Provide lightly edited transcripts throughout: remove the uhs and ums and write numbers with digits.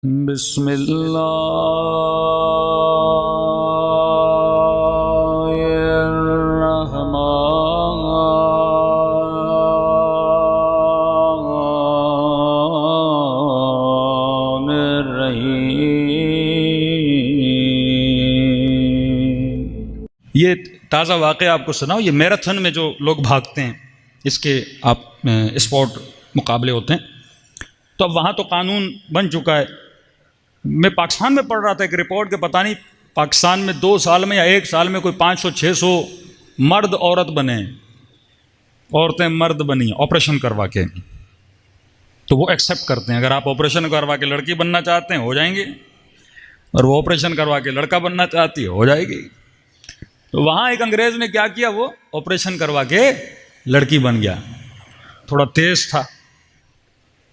بسم اللہ الرحمن الرحیم۔ یہ تازہ واقعہ آپ کو سناؤ۔ یہ میراتھن میں جو لوگ بھاگتے ہیں، اس کے آپ اسپورٹ مقابلے ہوتے ہیں، تو اب وہاں تو قانون بن چکا ہے۔ میں پاکستان میں پڑھ رہا تھا ایک رپورٹ کہ پتہ نہیں پاکستان میں 2 سال میں یا 1 سال میں کوئی 500-600 مرد عورت بنے ہیں، عورتیں مرد بنی ہیں آپریشن کروا کے۔ تو وہ ایکسیپٹ کرتے ہیں، اگر آپ آپریشن کروا کے لڑکی بننا چاہتے ہیں ہو جائیں گے، اور وہ آپریشن کروا کے لڑکا بننا چاہتی ہے ہو جائے گی۔ تو وہاں ایک انگریز نے کیا کیا، وہ آپریشن کروا کے لڑکی بن گیا۔ تھوڑا تیز تھا،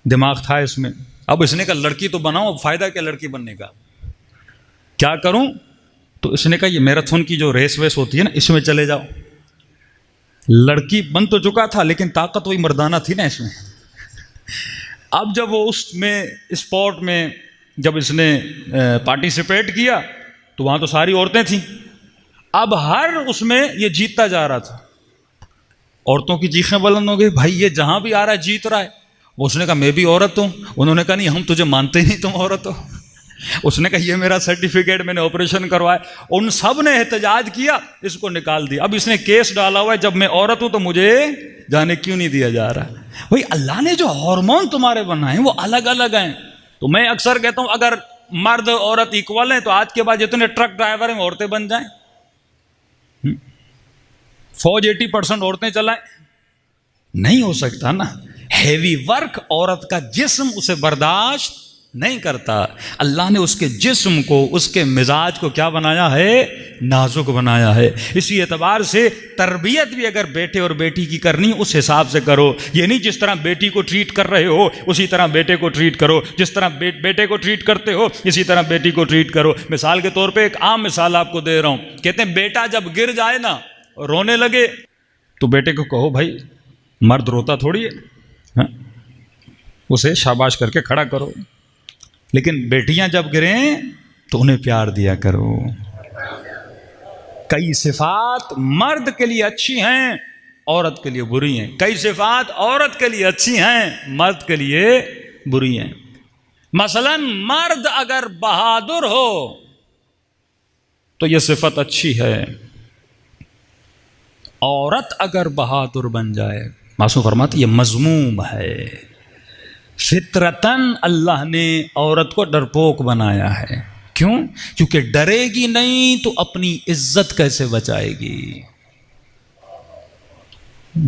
دماغ تھا اس میں۔ اب اس نے کہا لڑکی تو بناؤ، فائدہ کیا لڑکی بننے کا، کیا کروں؟ تو اس نے کہا یہ میراتھن کی جو ریس ویس ہوتی ہے نا، اس میں چلے جاؤ۔ لڑکی بن تو چکا تھا لیکن طاقت وہی مردانہ تھی نا اس میں۔ اب جب وہ اس میں اسپورٹ میں جب اس نے پارٹیسپیٹ کیا تو وہاں تو ساری عورتیں تھیں۔ اب ہر اس میں یہ جیتتا جا رہا تھا۔ عورتوں کی چیخیں بلند ہو گئی، بھائی یہ جہاں بھی آ رہا ہے جیت رہا ہے۔ اس نے کہا میں بھی عورت ہوں۔ انہوں نے کہا نہیں، ہم تجھے مانتے ہی نہیں، تم عورت ہو۔ اس نے کہا یہ میرا سرٹیفکیٹ، میں نے آپریشن کروایا۔ ان سب نے احتجاج کیا، اس کو نکال دیا۔ اب اس نے کیس ڈالا ہوا ہے جب میں عورت ہوں تو مجھے جانے کیوں نہیں دیا جا رہا۔ بھائی اللہ نے جو ہارمون تمہارے بنائے ہیں وہ الگ الگ ہیں۔ تو میں اکثر کہتا ہوں اگر مرد عورت ایکول ہیں تو آج کے بعد جتنے ٹرک ڈرائیور ہیں عورتیں بن جائیں، فوج 80% عورتیں چلائیں۔ نہیں ہو سکتا نا، ہیوی ورک عورت کا جسم اسے برداشت نہیں کرتا۔ اللہ نے اس کے جسم کو، اس کے مزاج کو کیا بنایا ہے؟ نازک بنایا ہے۔ اسی اعتبار سے تربیت بھی اگر بیٹے اور بیٹی کی کرنی اس حساب سے کرو۔ یہ نہیں جس طرح بیٹی کو ٹریٹ کر رہے ہو اسی طرح بیٹے کو ٹریٹ کرو، جس طرح بیٹے کو ٹریٹ کرتے ہو اسی طرح بیٹی کو ٹریٹ کرو۔ مثال کے طور پہ ایک عام مثال آپ کو دے رہا ہوں۔ کہتے ہیں بیٹا جب گر جائے نا، رونے لگے، تو بیٹے کو کہو بھائی مرد روتا تھوڑی ہے، اسے شاباش کر کے کھڑا کرو۔ لیکن بیٹیاں جب گریں تو انہیں پیار دیا کرو۔ کئی صفات مرد کے لیے اچھی ہیں، عورت کے لیے بری ہیں۔ کئی صفات عورت کے لیے اچھی ہیں، مرد کے لیے بری ہیں۔ مثلا مرد اگر بہادر ہو تو یہ صفت اچھی ہے، عورت اگر بہادر بن جائے، معصوم فرماتی یہ مذموم ہے۔ فطرتاً اللہ نے عورت کو ڈرپوک بنایا ہے۔ کیوں؟ کیونکہ ڈرے گی نہیں تو اپنی عزت کیسے بچائے گی؟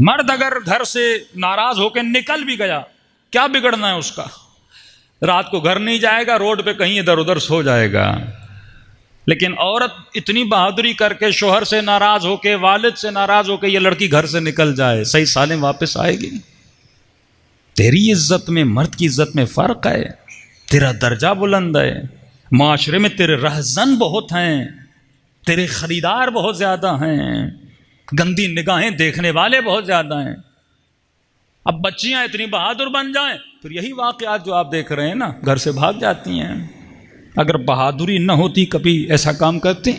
مرد اگر گھر سے ناراض ہو کے نکل بھی گیا، کیا بگڑنا ہے اس کا؟ رات کو گھر نہیں جائے گا، روڈ پہ کہیں ادھر ادھر سو جائے گا۔ لیکن عورت اتنی بہادری کر کے شوہر سے ناراض ہو کے، والد سے ناراض ہو کے یہ لڑکی گھر سے نکل جائے، صحیح سالم واپس آئے گی؟ تیری عزت میں مرد کی عزت میں فرق ہے، تیرا درجہ بلند ہے، معاشرے میں تیرے رہزن بہت ہیں، تیرے خریدار بہت زیادہ ہیں، گندی نگاہیں دیکھنے والے بہت زیادہ ہیں۔ اب بچیاں اتنی بہادر بن جائیں پھر یہی واقعات جو آپ دیکھ رہے ہیں نا، گھر سے بھاگ جاتی ہیں۔ اگر بہادری نہ ہوتی کبھی ایسا کام کرتے؟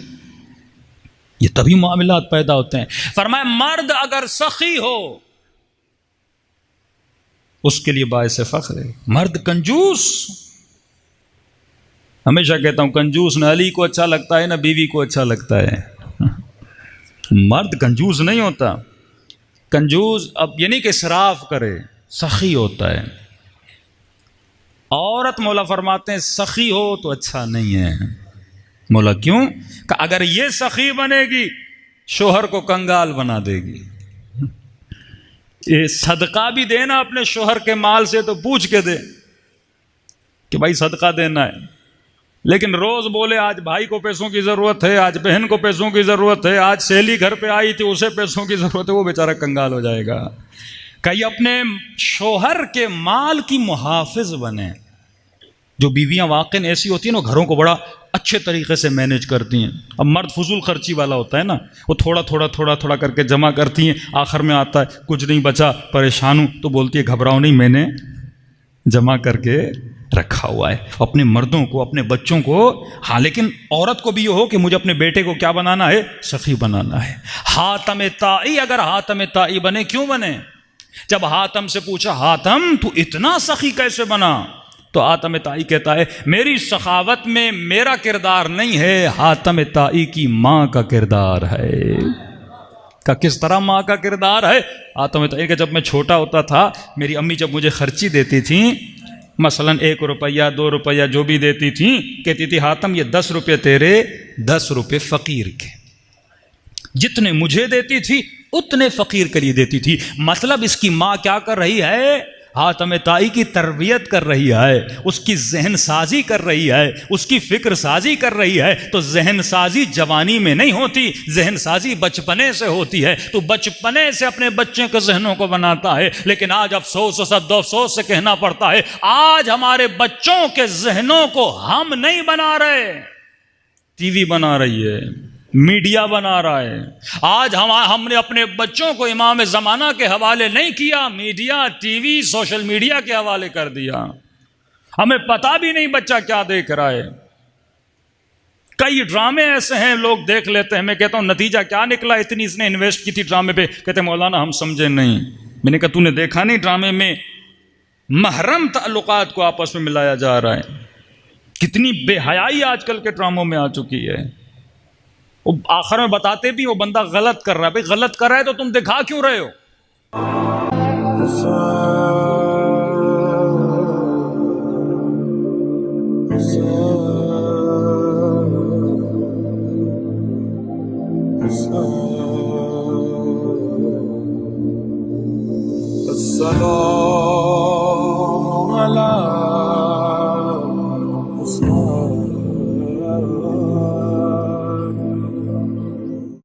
یہ تبھی معاملات پیدا ہوتے ہیں۔ فرمایا مرد اگر سخی ہو اس کے لیے باعث فخر ہے۔ مرد کنجوس، ہمیشہ کہتا ہوں کنجوس نہ علی کو اچھا لگتا ہے نہ بیوی کو اچھا لگتا ہے۔ مرد کنجوس نہیں ہوتا۔ کنجوس اب یہ نہیں کہ اسراف کرے، سخی ہوتا ہے۔ عورت مولا فرماتے ہیں سخی ہو تو اچھا نہیں ہے۔ مولا کیوں؟ کہ اگر یہ سخی بنے گی شوہر کو کنگال بنا دے گی۔ یہ صدقہ بھی دینا اپنے شوہر کے مال سے تو پوچھ کے دے کہ بھائی صدقہ دینا ہے، لیکن روز بولے آج بھائی کو پیسوں کی ضرورت ہے، آج بہن کو پیسوں کی ضرورت ہے، آج سہیلی گھر پہ آئی تھی اسے پیسوں کی ضرورت ہے، وہ بیچارہ کنگال ہو جائے گا۔ کئی اپنے شوہر کے مال کی محافظ بنے۔ جو بیویاں واقعاً ایسی ہوتی ہیں نا، گھروں کو بڑا اچھے طریقے سے مینیج کرتی ہیں۔ اب مرد فضول خرچی والا ہوتا ہے نا، وہ تھوڑا تھوڑا کر کے جمع کرتی ہیں، آخر میں آتا ہے کچھ نہیں بچا، پریشان ہوں، تو بولتی ہے گھبراؤ نہیں، میں نے جمع کر کے رکھا ہوا ہے، اپنے مردوں کو، اپنے بچوں کو. ہاں لیکن عورت کو بھی یہ ہو کہ مجھے اپنے بیٹے کو کیا بنانا ہے؟ سخی بنانا ہے. حاتم طائی اگر حاتم طائی بنے، کیوں بنے؟ جب حاتم سے پوچھا حاتم تو اتنا سخی کیسے بنا، تو حاتم طائی کہتا ہے میری سخاوت میں میرا کردار نہیں ہے، حاتم طائی کی ماں کا کردار ہے. کہ کس طرح ماں کا کردار ہے؟ حاتم طائی کہ جب میں چھوٹا ہوتا تھا میری امی جب مجھے خرچی دیتی تھیں، مثلا 1 روپیہ 2 روپیہ جو بھی دیتی تھیں، کہتی تھی حاتم یہ 10 روپے تیرے، 10 روپے فقیر کے. جتنے مجھے دیتی تھی اتنے فقیر کے لیے دیتی تھی. مطلب اس کی ماں کیا کر رہی ہے؟ حاتم طائی کی تربیت کر رہی ہے، اس کی ذہن سازی کر رہی ہے، اس کی فکر سازی کر رہی ہے. تو ذہن سازی جوانی میں نہیں ہوتی، ذہن سازی بچپنے سے ہوتی ہے. تو بچپنے سے اپنے بچے کے ذہنوں کو بناتا ہے. لیکن آج افسوس و صد افسوس سے کہنا پڑتا ہے آج ہمارے بچوں کے ذہنوں کو ہم نہیں بنا رہے، ٹی وی بنا رہی ہے، میڈیا بنا رہا ہے. آج ہم نے اپنے بچوں کو امام زمانہ کے حوالے نہیں کیا، media, T V, social media کے حوالے کر دیا. ہمیں پتہ بھی نہیں بچہ کیا دیکھ رہا ہے. کئی ڈرامے ایسے ہیں لوگ دیکھ لیتے ہیں، میں کہتا ہوں نتیجہ کیا نکلا، اتنی اس نے انویسٹ کی تھی ڈرامے پہ، کہتے ہیں مولانا ہم سمجھے نہیں. میں نے کہا تو نے دیکھا نہیں ڈرامے میں محرم تعلقات کو آپس میں ملایا جا رہا ہے. کتنی بے حیائی آج کل کے ڈراموں میں آ چکی ہے. وہ آخر میں بتاتے بھی وہ بندہ غلط کر رہا ہے. بھائی غلط کر رہا ہے تو تم دکھا کیوں رہے ہو؟